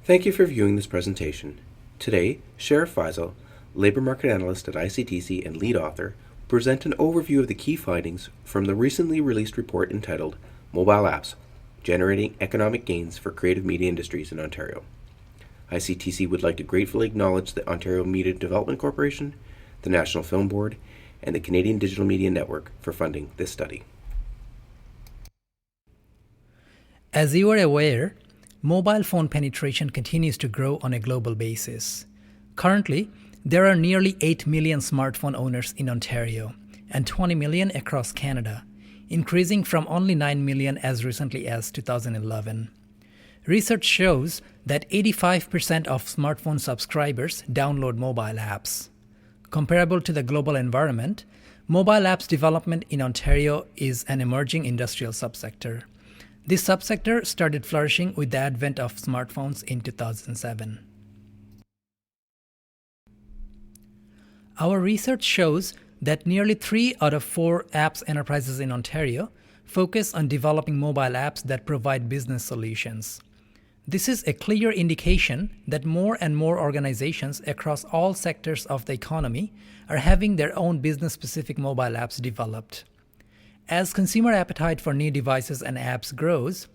Thank you for viewing this presentation. Today, Sheriff Faisal, Labor Market Analyst at ICTC and lead author, will present an overview of the key findings from the recently released report entitled Mobile Apps, Generating Economic Gains for Creative Media Industries in Ontario. ICTC would like to gratefully acknowledge the Ontario Media Development Corporation, the National Film Board, and the Canadian Digital Media Network for funding this study. As you are aware, mobile phone penetration continues to grow on a global basis. Currently, there are nearly 8 million smartphone owners in Ontario and 20 million across Canada, increasing from only 9 million as recently as 2011. Research shows that 85% of smartphone subscribers download mobile apps. Comparable to the global environment, mobile apps development in Ontario is an emerging industrial subsector. This subsector started flourishing with the advent of smartphones in 2007. Our research shows that nearly 3 out of 4 apps enterprises in Ontario focus on developing mobile apps that provide business solutions. This is a clear indication that more and more organizations across all sectors of the economy are having their own business-specific mobile apps developed. As consumer appetite for new devices and apps grows,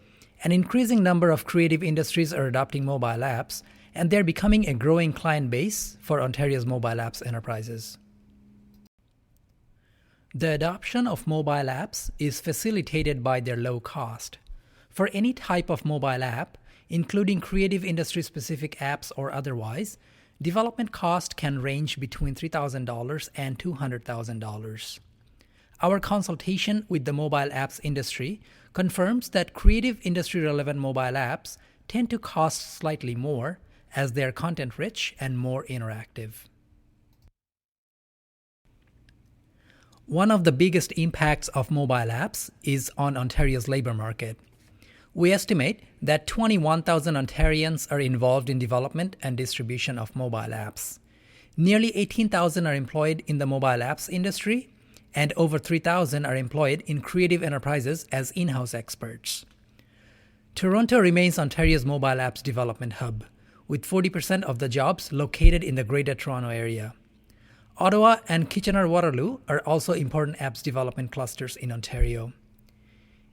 an increasing number of creative industries are adopting mobile apps, and they're becoming a growing client base for Ontario's mobile apps enterprises. The adoption of mobile apps is facilitated by their low cost. For any type of mobile app, including creative industry-specific apps or otherwise, development cost can range between $3,000 and $200,000. Our consultation with the mobile apps industry confirms that creative industry-relevant mobile apps tend to cost slightly more as they are content-rich and more interactive. One of the biggest impacts of mobile apps is on Ontario's labor market. We estimate that 21,000 Ontarians are involved in development and distribution of mobile apps. Nearly 18,000 are employed in the mobile apps industry, and over 3,000 are employed in creative enterprises as in-house experts. Toronto remains Ontario's mobile apps development hub, with 40% of the jobs located in the Greater Toronto Area. Ottawa and Kitchener-Waterloo are also important apps development clusters in Ontario.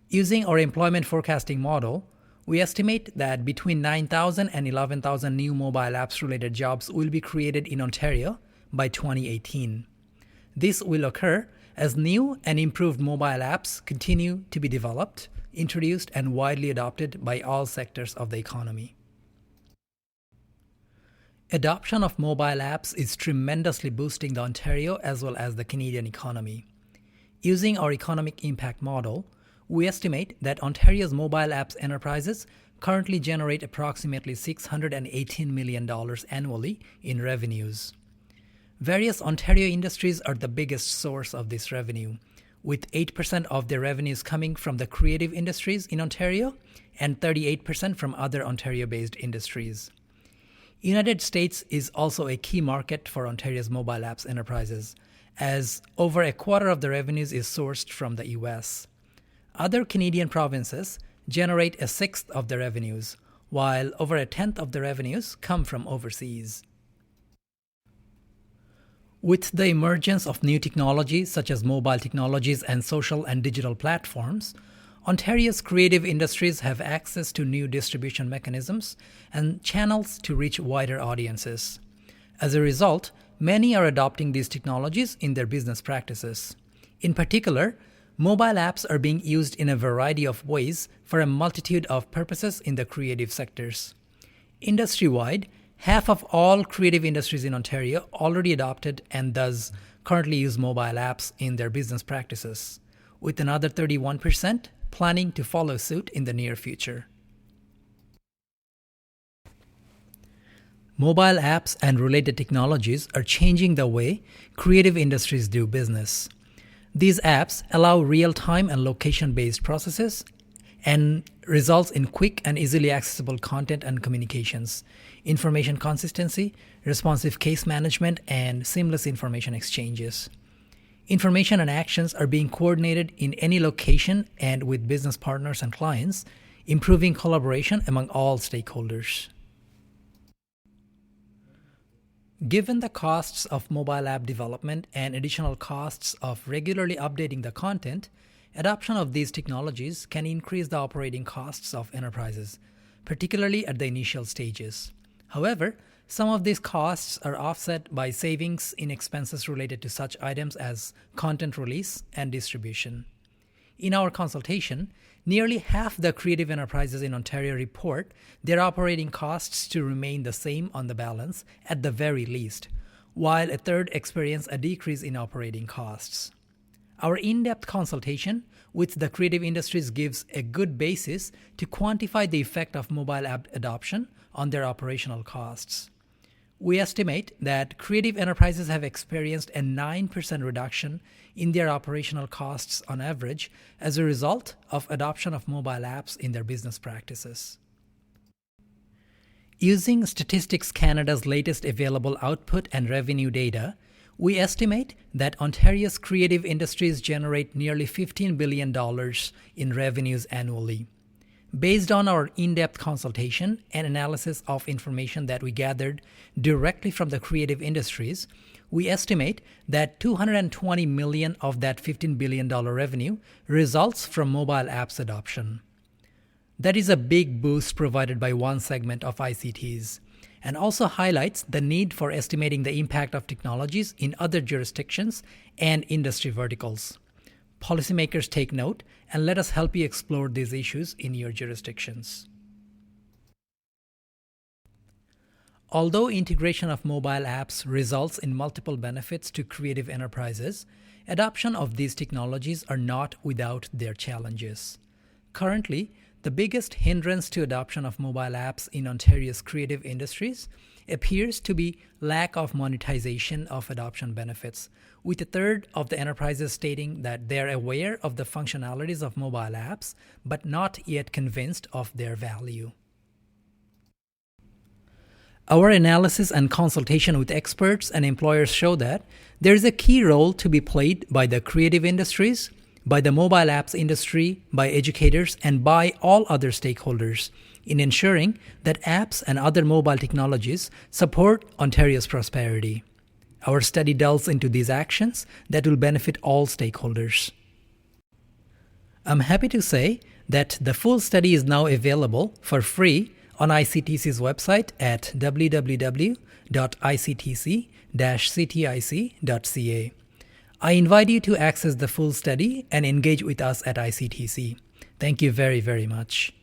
Using our employment forecasting model, we estimate that between 9,000 and 11,000 new mobile apps-related jobs will be created in Ontario by 2018. This will occur as new and improved mobile apps continue to be developed, introduced, and widely adopted by all sectors of the economy. Adoption of mobile apps is tremendously boosting the Ontario as well as the Canadian economy. Using our economic impact model, we estimate that Ontario's mobile apps enterprises currently generate approximately $618 million annually in revenues. Various Ontario industries are the biggest source of this revenue, with 8% of their revenues coming from the creative industries in Ontario and 38% from other Ontario-based industries. United States is also a key market for Ontario's mobile apps enterprises, as over a quarter of the revenues is sourced from the US. Other Canadian provinces generate a sixth of the revenues, while over a tenth of the revenues come from overseas. With the emergence of new technologies such as mobile technologies and social and digital platforms, Ontario's creative industries have access to new distribution mechanisms and channels to reach wider audiences. As a result, many are adopting these technologies in their business practices. In particular, mobile apps are being used in a variety of ways for a multitude of purposes in the creative sectors. Industry-wide, half of all creative industries in Ontario already adopted and thus currently use mobile apps in their business practices, with another 31% planning to follow suit in the near future. Mobile apps and related technologies are changing the way creative industries do business. These apps allow real-time and location-based processes and results in quick and easily accessible content and communications, information consistency, responsive case management, and seamless information exchanges. Information and actions are being coordinated in any location and with business partners and clients, improving collaboration among all stakeholders. Given the costs of mobile app development and additional costs of regularly updating the content, adoption of these technologies can increase the operating costs of enterprises, particularly at the initial stages. However, some of these costs are offset by savings in expenses related to such items as content release and distribution. In our consultation, nearly half the creative enterprises in Ontario report their operating costs to remain the same on the balance at the very least, while a third experience a decrease in operating costs. Our in-depth consultation with the creative industries gives a good basis to quantify the effect of mobile app adoption on their operational costs. We estimate that creative enterprises have experienced a 9% reduction in their operational costs on average as a result of adoption of mobile apps in their business practices. Using Statistics Canada's latest available output and revenue data, we estimate that Ontario's creative industries generate nearly $15 billion in revenues annually. Based on our in-depth consultation and analysis of information that we gathered directly from the creative industries, we estimate that $220 million of that $15 billion revenue results from mobile apps adoption. That is a big boost provided by one segment of ICTs, and also highlights the need for estimating the impact of technologies in other jurisdictions and industry verticals. Policymakers take note and let us help you explore these issues in your jurisdictions. Although integration of mobile apps results in multiple benefits to creative enterprises, adoption of these technologies are not without their challenges. Currently, the biggest hindrance to adoption of mobile apps in Ontario's creative industries appears to be lack of monetization of adoption benefits, with a third of the enterprises stating that they are aware of the functionalities of mobile apps, but not yet convinced of their value. Our analysis and consultation with experts and employers show that there is a key role to be played by the creative industries, by the mobile apps industry, by educators, and by all other stakeholders in ensuring that apps and other mobile technologies support Ontario's prosperity. Our study delves into these actions that will benefit all stakeholders. I'm happy to say that the full study is now available for free on ICTC's website at www.ictc-CTIC.ca. I invite you to access the full study and engage with us at ICTC. Thank you very, very much.